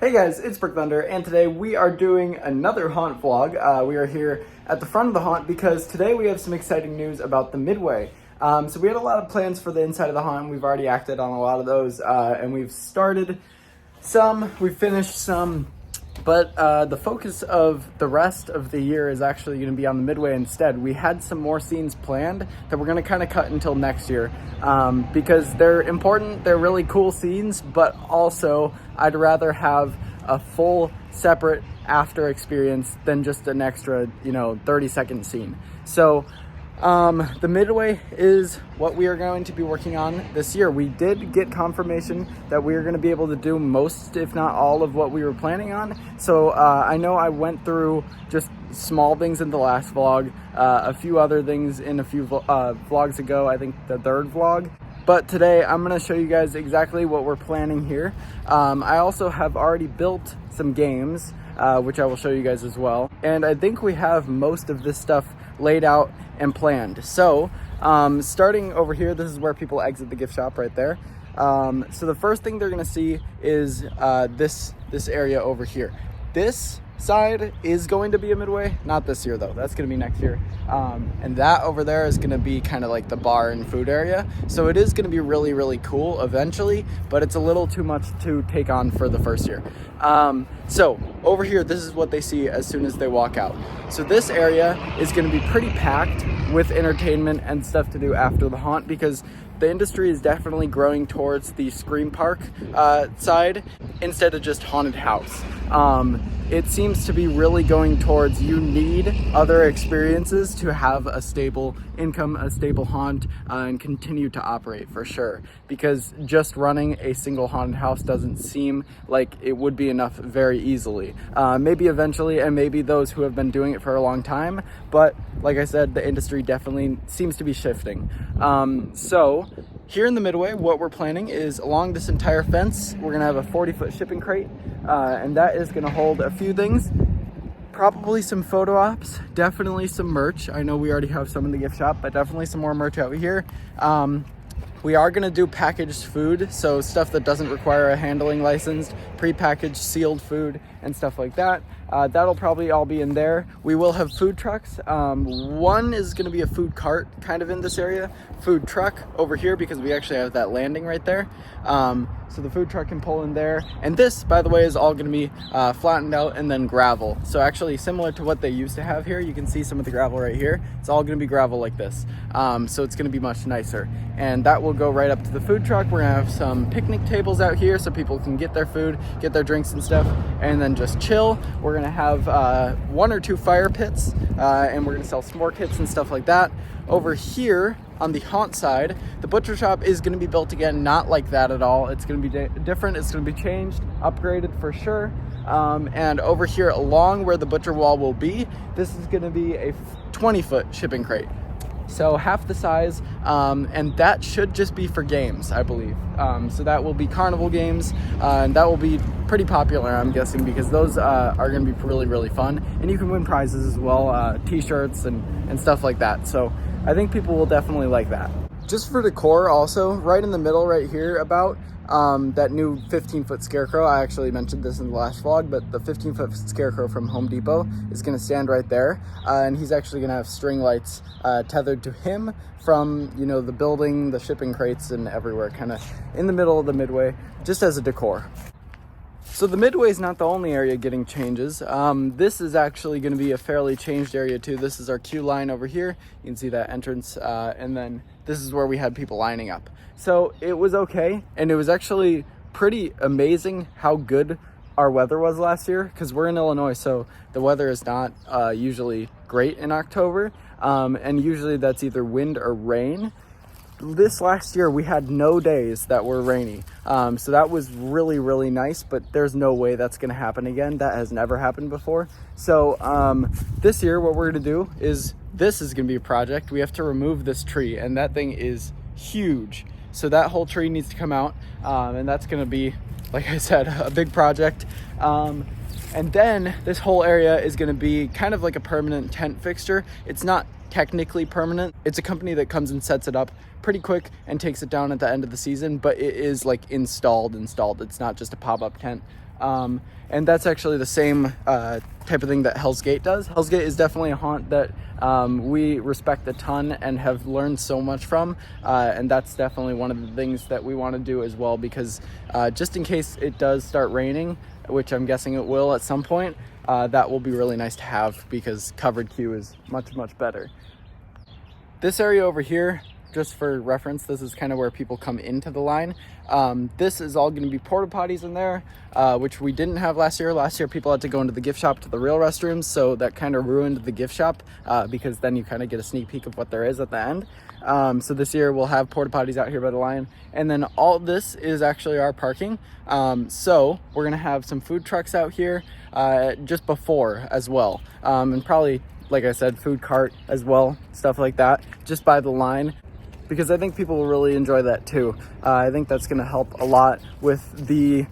Hey guys, it's Brick Thunder, and today we are doing another haunt vlog. We are here at the front of the haunt because today we have some exciting news about the Midway. So we had a lot of plans for the inside of the haunt. We've already acted on a lot of those, and we've started some, we've finished some, but the focus of the rest of the year is actually going to be on the Midway instead. We had some more scenes planned that we're going to kind of cut until next year because they're important, they're really cool scenes, but also I'd rather have a full separate after experience than just an extra, 30-second scene. So the Midway is what we are going to be working on this year. We did get confirmation that we are going to be able to do most, if not all, of what we were planning on. So I know I went through just small things in the last vlog, a few other things in a few vlogs ago, I think the third vlog. But today I'm going to show you guys exactly what we're planning here. I also have already built some games, which I will show you guys as well. And I think we have most of this stuff laid out and planned. So starting over here, this is where people exit the gift shop right there. So the first thing they're going to see is this area over here. This side is going to be a Midway, not this year though, that's going to be next year. And that over there is going to be kind of like the bar and food area, so it is going to be really cool eventually, but it's a little too much to take on for the first year. So over here, this is what they see as soon as they walk out. So this area is going to be pretty packed with entertainment and stuff to do after the haunt, because the industry is definitely growing towards the Scream Park side instead of just haunted house. It seems to be really going towards you need other experiences to have a stable income, a stable haunt, and continue to operate for sure. Because just running a single haunted house doesn't seem like it would be enough very easily. Maybe eventually, and maybe those who have been doing it for a long time, but like I said, the industry definitely seems to be shifting. So here in the Midway, what we're planning is along this entire fence, we're gonna have a 40-foot shipping crate, and that is gonna hold a few things. Probably some photo ops, definitely some merch. I know we already have some in the gift shop, but definitely some more merch out here. We are gonna do packaged food, so stuff that doesn't require a handling license, pre-packaged sealed food and stuff like that. That'll probably all be in there. We will have food trucks. One is gonna be a food cart kind of in this area, food truck over here because we actually have that landing right there. So the food truck can pull in there. And this, by the way, is all gonna be flattened out and then gravel. So actually similar to what they used to have here, you can see some of the gravel right here. It's all gonna be gravel like this. So it's gonna be much nicer. And that will go right up to the food truck. We're gonna have some picnic tables out here so people can get their food, get their drinks and stuff, and then just chill. We're gonna have 1 or 2 fire pits, and we're gonna sell s'more kits and stuff like that. Over here on the haunt side, the butcher shop is gonna be built again, not like that at all. It's gonna be different, it's gonna be changed, upgraded for sure. And over here along where the butcher wall will be, this is gonna be a 20-foot shipping crate. So half the size, and that should just be for games, I believe. So that will be carnival games, and that will be pretty popular, I'm guessing, because those are going to be really fun. And you can win prizes as well, t-shirts and stuff like that. So I think people will definitely like that. Just for decor also, right in the middle right here about, that new 15-foot scarecrow. I actually mentioned this in the last vlog, but the 15-foot scarecrow from Home Depot is going to stand right there, and he's actually going to have string lights tethered to him from, the building, the shipping crates, and everywhere, kind of in the middle of the Midway, just as a decor. So the Midway is not the only area getting changes. This is actually going to be a fairly changed area too. This is our queue line over here. You can see that entrance, and then this is where we had people lining up. So it was okay, and it was actually pretty amazing how good our weather was last year, because we're in Illinois, so the weather is not usually great in October, and usually that's either wind or rain. This last year we had no days that were rainy, so that was really nice, but there's no way that's going to happen again. That has never happened before. So this year what we're going to do is, this is going to be a project. We have to remove this tree, and that thing is huge, so that whole tree needs to come out, and that's going to be, like I said, a big project. And then this whole area is going to be kind of like a permanent tent fixture. It's not technically permanent. It's a company that comes and sets it up pretty quick and takes it down at the end of the season, but it is like installed. It's not just a pop-up tent. And that's actually the same type of thing that Hell's Gate does. Hell's Gate is definitely a haunt that we respect a ton and have learned so much from, and that's definitely one of the things that we want to do as well, because just in case it does start raining, which I'm guessing it will at some point, that will be really nice to have, because covered queue is much, much better. This area over here, just for reference, this is kind of where people come into the line. This is all going to be porta potties in there, which we didn't have last year. Last year, people had to go into the gift shop to the real restrooms, so that kind of ruined the gift shop, because then you kind of get a sneak peek of what there is at the end. So this year, we'll have porta potties out here by the line, and then all this is actually our parking. So we're going to have some food trucks out here just before as well, and probably, like I said, food cart as well, stuff like that, just by the line, because I think people will really enjoy that too. I think that's going to help a lot with the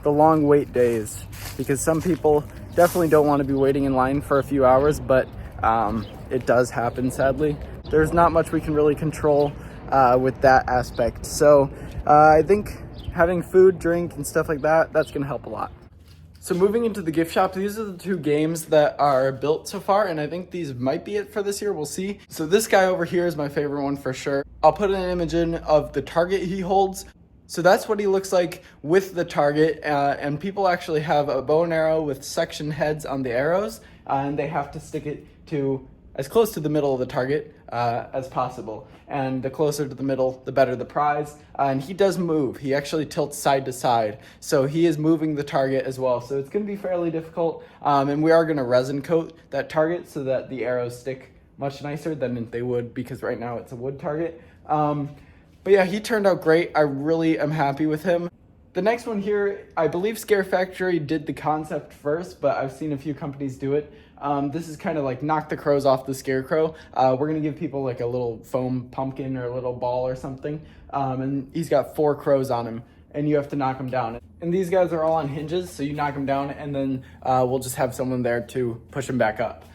long wait days, because some people definitely don't want to be waiting in line for a few hours, but it does happen, sadly. There's not much we can really control with that aspect. So I think having food, drink, and stuff like that, that's going to help a lot. So moving into the gift shop, these are the two games that are built so far, and I think these might be it for this year. We'll see. So this guy over here is my favorite one for sure. I'll put an image in of the target he holds. So that's what he looks like with the target, and people actually have a bow and arrow with section heads on the arrows, and they have to stick it to as close to the middle of the target as possible. And the closer to the middle, the better the prize. And he does move. He actually tilts side to side. So he is moving the target as well. So it's going to be fairly difficult. And we are going to resin coat that target so that the arrows stick much nicer than they would, because right now it's a wood target. But yeah, he turned out great. I really am happy with him. The next one here, I believe Scare Factory did the concept first, but I've seen a few companies do it. This is kind of like knock the crows off the scarecrow. We're going to give people like a little foam pumpkin or a little ball or something. And he's got 4 crows on him, and you have to knock them down. And these guys are all on hinges, so you knock them down, and then we'll just have someone there to push them back up.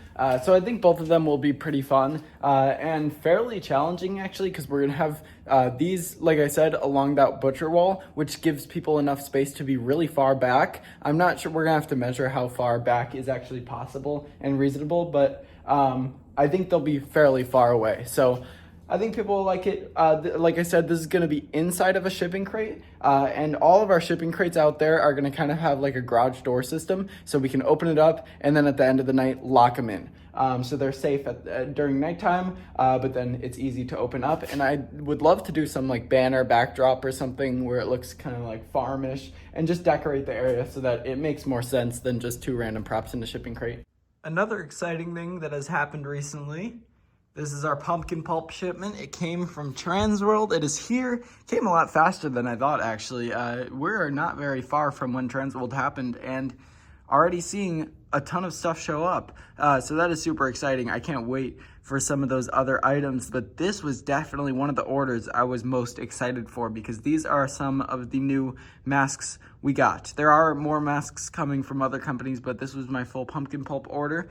So I think both of them will be pretty fun and fairly challenging, actually, because we're going to have these, like I said, along that butcher wall, which gives people enough space to be really far back. I'm not sure, we're going to have to measure how far back is actually possible and reasonable, but I think they'll be fairly far away. So I think people will like it. Like I said, this is going to be inside of a shipping crate, and all of our shipping crates out there are going to kind of have like a garage door system, so we can open it up and then at the end of the night lock them in. So they're safe during nighttime, but then it's easy to open up. And I would love to do some like banner backdrop or something where it looks kind of like farmish, and just decorate the area so that it makes more sense than just 2 random props in a shipping crate. Another exciting thing that has happened recently, this is our pumpkin pulp shipment. It came from Transworld. It is here. Came a lot faster than I thought, actually. We're not very far from when Transworld happened, and already seeing a ton of stuff show up. So that is super exciting. I can't wait for some of those other items, but this was definitely one of the orders I was most excited for, because these are some of the new masks we got. There are more masks coming from other companies, but this was my full pumpkin pulp order.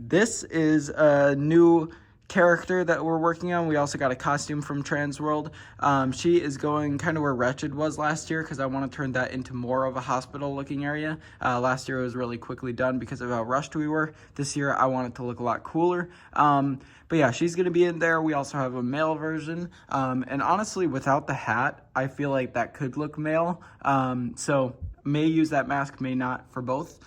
This is a new character that we're working on. We also got a costume from Transworld. She is going kind of where Wretched was last year, because I want to turn that into more of a hospital looking area. Last year it was really quickly done because of how rushed we were. This year I want it to look a lot cooler. But yeah, she's going to be in there. We also have a male version. And honestly, without the hat, I feel like that could look male. So may use that mask, may not, for both.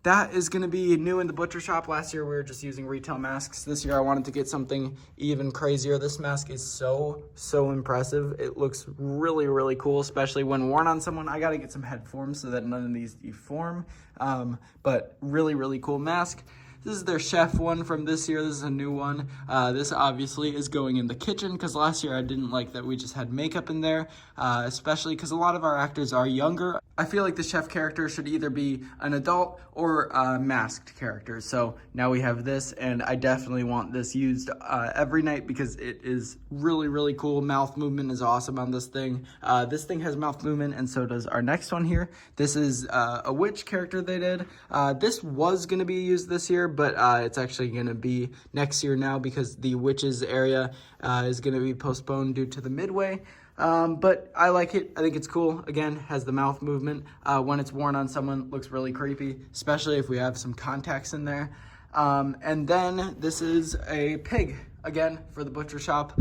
That is going to be new in the butcher shop. Last year we were just using retail masks. This year I wanted to get something even crazier. This mask is so impressive. It looks really, really cool, especially when worn on someone. I got to get some head forms so that none of these deform. But really, really cool mask. This is their chef one from this year. This is a new one. This obviously is going in the kitchen, because last year I didn't like that we just had makeup in there, especially because a lot of our actors are younger. I feel like the chef character should either be an adult or a masked character. So now we have this, and I definitely want this used every night because it is really, really cool. Mouth movement is awesome on this thing. This thing has mouth movement, and so does our next one here. This is a witch character they did. This was going to be used this year, but it's actually going to be next year now, because the witches area is going to be postponed due to the Midway. But I like it. I think it's cool. Again, has the mouth movement. When it's worn on someone, looks really creepy, especially if we have some contacts in there. And then this is a pig, again, for the butcher shop.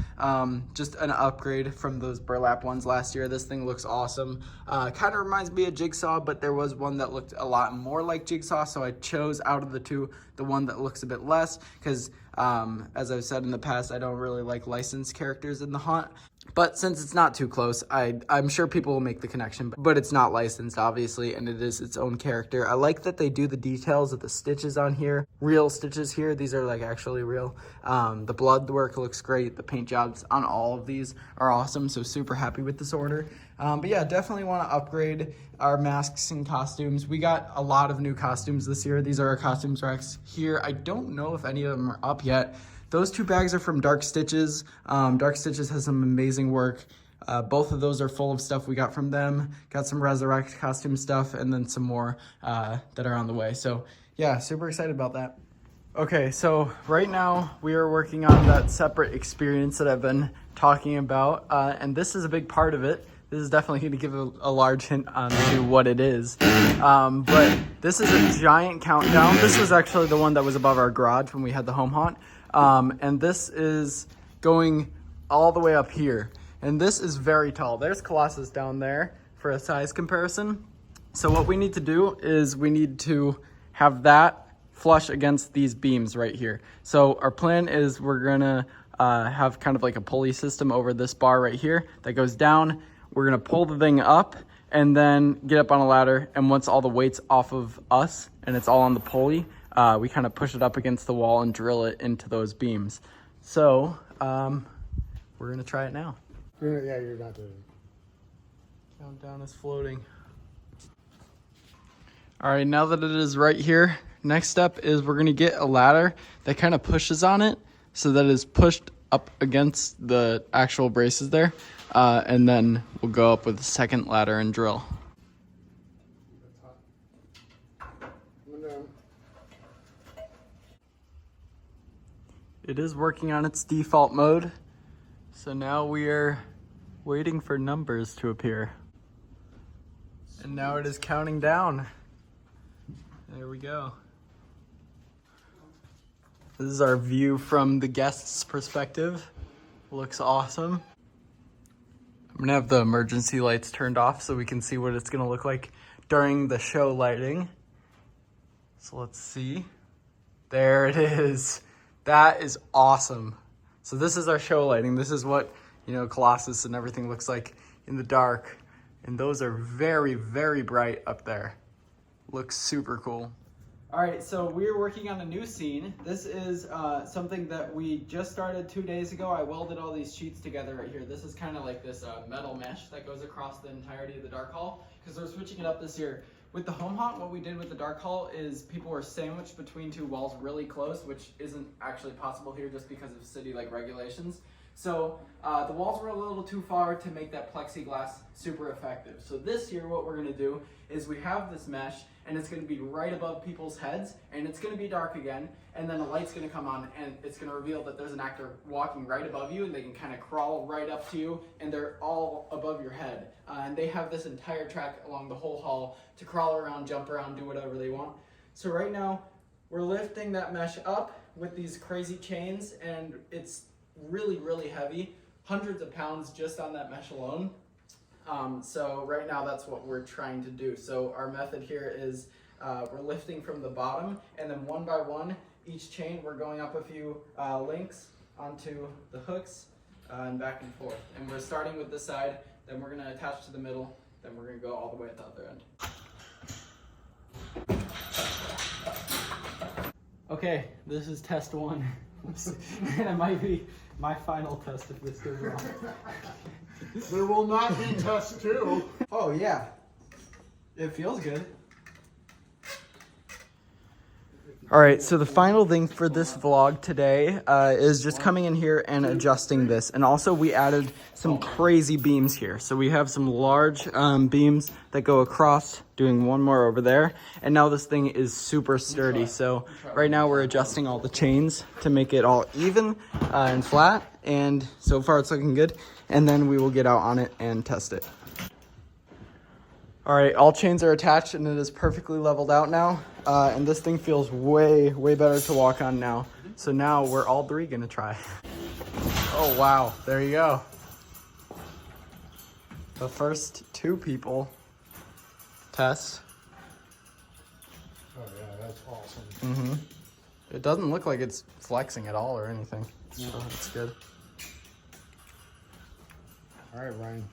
Just an upgrade from those burlap ones last year. This thing looks awesome. Kind of reminds me of Jigsaw, but there was one that looked a lot more like Jigsaw, so I chose out of the two the one that looks a bit less, because as I've said in the past, I don't really like licensed characters in the haunt. But since it's not too close, I'm sure people will make the connection, but it's not licensed, obviously, and it is its own character. I like that they do the details of the stitches on here. Real stitches here. These are like actually real. The blood work looks great. The paint jobs on all of these are awesome, so super happy with this order. But yeah, definitely want to upgrade our masks and costumes. We got a lot of new costumes this year. These are our costumes racks here. I don't know if any of them are up yet. Those two bags are from Dark Stitches. Dark Stitches has some amazing work. Both of those are full of stuff we got from them. Got some Resurrect costume stuff and then some more that are on the way. So yeah, super excited about that. Okay, so right now we are working on that separate experience that I've been talking about. And this is a big part of it. This is definitely going to give a large hint on to what it is. But this is a giant countdown. This was actually the one that was above our garage when we had the home haunt. And this is going all the way up here. And this is very tall. There's Colossus down there for a size comparison. So what we need to do is we need to have that flush against these beams right here. So our plan is we're gonna have kind of like a pulley system over this bar right here that goes down. We're gonna pull the thing up and then get up on a ladder. And once all the weight's off of us and it's all on the pulley, we kind of push it up against the wall and drill it into those beams. So we're gonna try it now. Yeah, you're not doing it. Countdown is floating. All right, now that it is right here, next step is we're gonna get a ladder that kind of pushes on it so that it's pushed up against the actual braces there. And then we'll go up with a second ladder and drill. It is working on its default mode. So now we are waiting for numbers to appear. And now it is counting down. There we go. This is our view from the guest's perspective. Looks awesome. I'm gonna have the emergency lights turned off so we can see what it's gonna look like during the show lighting. So let's see. There it is. That is awesome. So this is our show lighting. This is what, you know, Colossus and everything looks like in the dark. And those are very, very bright up there. Looks super cool. All right, so we're working on a new scene. This is something that we just started 2 days ago. I welded all these sheets together right here. This is kind of like this metal mesh that goes across the entirety of the dark hall because we're switching it up this year. With the home haunt, what we did with the dark hall is people were sandwiched between two walls really close, which isn't actually possible here just because of city-like regulations. So the walls were a little too far to make that plexiglass super effective. So this year what we're gonna do is we have this mesh and it's gonna be right above people's heads and it's gonna be dark again, and then the light's gonna come on and it's gonna reveal that there's an actor walking right above you and they can kind of crawl right up to you and they're all above your head. And they have this entire track along the whole hall to crawl around, jump around, do whatever they want. So right now we're lifting that mesh up with these crazy chains and it's really, really heavy, hundreds of pounds just on that mesh alone. So right now that's what we're trying to do. So our method here is we're lifting from the bottom and then one by one, each chain, we're going up a few links onto the hooks and back and forth. And we're starting with this side, then we're gonna attach to the middle, then we're gonna go all the way at the other end. Okay, this is test one. And it might be my final test if this goes wrong. There will not be test two. Oh yeah, it feels good. All right, so the final thing for this vlog today is just coming in here and adjusting this. And also we added some crazy beams here. So we have some large beams that go across, doing one more over there. And now this thing is super sturdy. So right now we're adjusting all the chains to make it all even and flat. and so far it's looking good. And then we will get out on it and test it. All right, all chains are attached and it is perfectly leveled out now. And this thing feels way, way better to walk on now. So now we're all three gonna try. Oh, wow, there you go. The first two people test. Oh yeah, that's awesome. Mm-hmm. It doesn't look like it's flexing at all or anything. So that's good. All right, Ryan.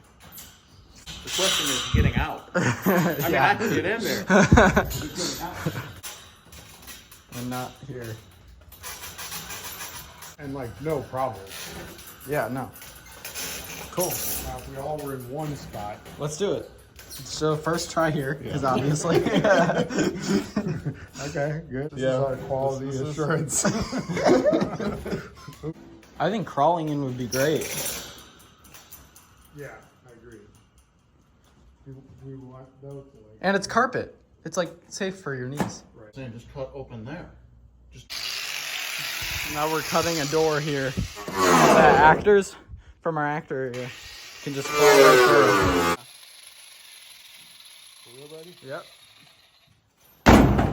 The question is getting out. I mean, I can get in there. I'm not here. And like, no problem. Yeah, no. Cool. Now, if we all were in one spot. Let's do it. So first try here, because obviously. Okay, good. This is our quality assurance. I think crawling in would be great. Yeah, I agree. We want those to like. And it's carpet. It's like safe for your knees. Right. Saying just cut open there. Just Now we're cutting a door here. That actors from our actor area can just crawl right through. For real, buddy? Yep.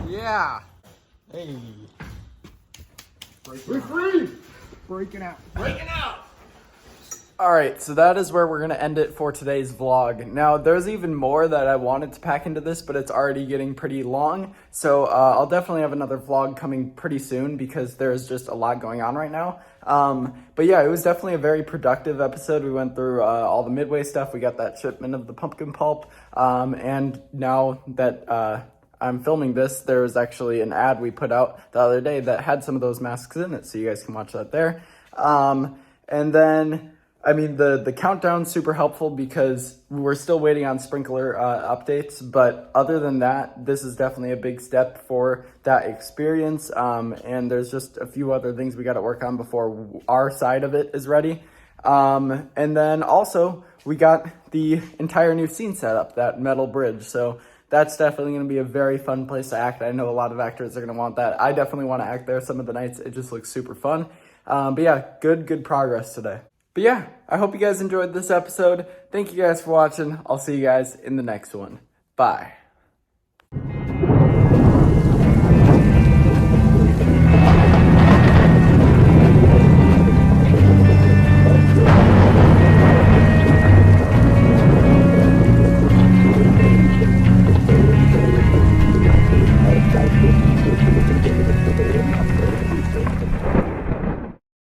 Yeah. Hey. We're free! Breaking out. All right, so that is where we're going to end it for today's vlog. Now, there's even more that I wanted to pack into this, but it's already getting pretty long. So I'll definitely have another vlog coming pretty soon because there's just a lot going on right now. But yeah, it was definitely a very productive episode. We went through all the Midway stuff. We got that shipment of the pumpkin pulp. And now that I'm filming this, there was actually an ad we put out the other day that had some of those masks in it. So you guys can watch that there. And then... I mean, the countdown's super helpful because we're still waiting on sprinkler updates. But other than that, this is definitely a big step for that experience. And there's just a few other things we got to work on before our side of it is ready. And then also, we got the entire new scene set up, that metal bridge. So that's definitely going to be a very fun place to act. I know a lot of actors are going to want that. I definitely want to act there some of the nights. It just looks super fun. But yeah, good progress today. But yeah, I hope you guys enjoyed this episode. Thank you guys for watching. I'll see you guys in the next one. Bye.